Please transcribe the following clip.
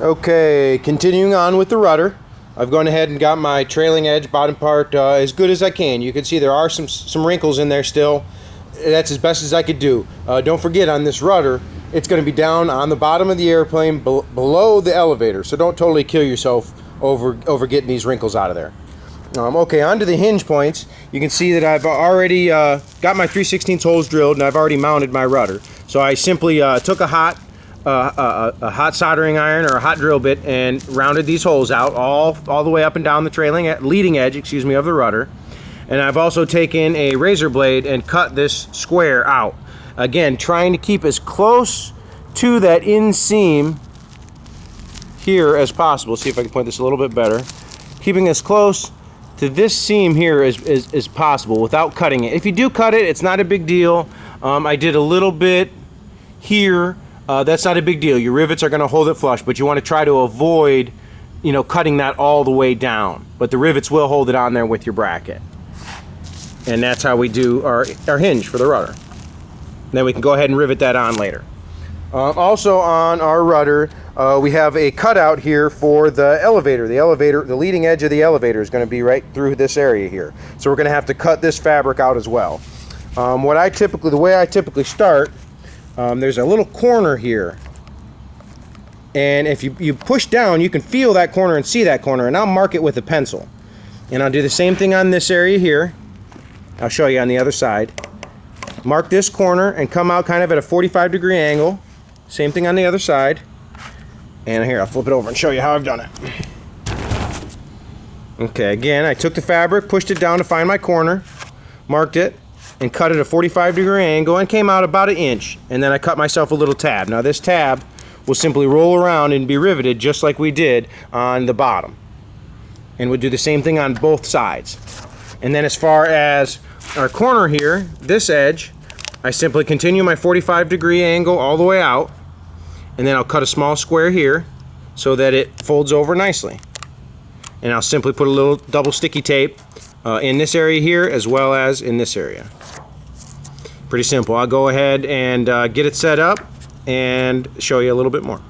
Okay, continuing on with the rudder. I've gone ahead and got my trailing edge bottom part as good as I can. You can see there are some wrinkles in there still. That's as best as I could do. Don't forget, on this rudder, it's going to be down on the bottom of the airplane below the elevator, so don't totally kill yourself over getting these wrinkles out of there. Okay, onto the hinge points. You can see that I've already got my 3/16 holes drilled, and I've already mounted my rudder. So I simply took a hot soldering iron or a hot drill bit and rounded these holes out all the way up and down the leading edge, of the rudder. And I've also taken a razor blade and cut this square out. Again, trying to keep as close to that inseam here as possible. See if I can point this a little bit better. Keeping as close to this seam here as possible without cutting it. If you do cut it, it's not a big deal. I did a little bit here. That's not a big deal. Your rivets are going to hold it flush, but you want to try to avoid, cutting that all the way down. But the rivets will hold it on there with your bracket. And that's how we do our hinge for the rudder. And then we can go ahead and rivet that on later. Also on our rudder, we have a cutout here for the elevator. The leading edge of the elevator is going to be right through this area here. So we're going to have to cut this fabric out as well. The way I typically start, there's a little corner here. And if you push down, you can feel that corner and see that corner, and I'll mark it with a pencil. And I'll do the same thing on this area here. I'll show you on the other side. Mark this corner and come out kind of at a 45-degree angle. Same thing on the other side. And here, I'll flip it over and show you how I've done it. Okay, again, I took the fabric, pushed it down to find my corner, marked it, and cut it a 45-degree angle, and came out about 1 inch. And then I cut myself a little tab. Now this tab will simply roll around and be riveted just like we did on the bottom. And we'll do the same thing on both sides. And then as far as our corner here, this edge, I simply continue my 45-degree angle all the way out, and then I'll cut a small square here so that it folds over nicely. And I'll simply put a little double sticky tape in this area here as well as in this area. Pretty simple. I'll go ahead and get it set up and show you a little bit more.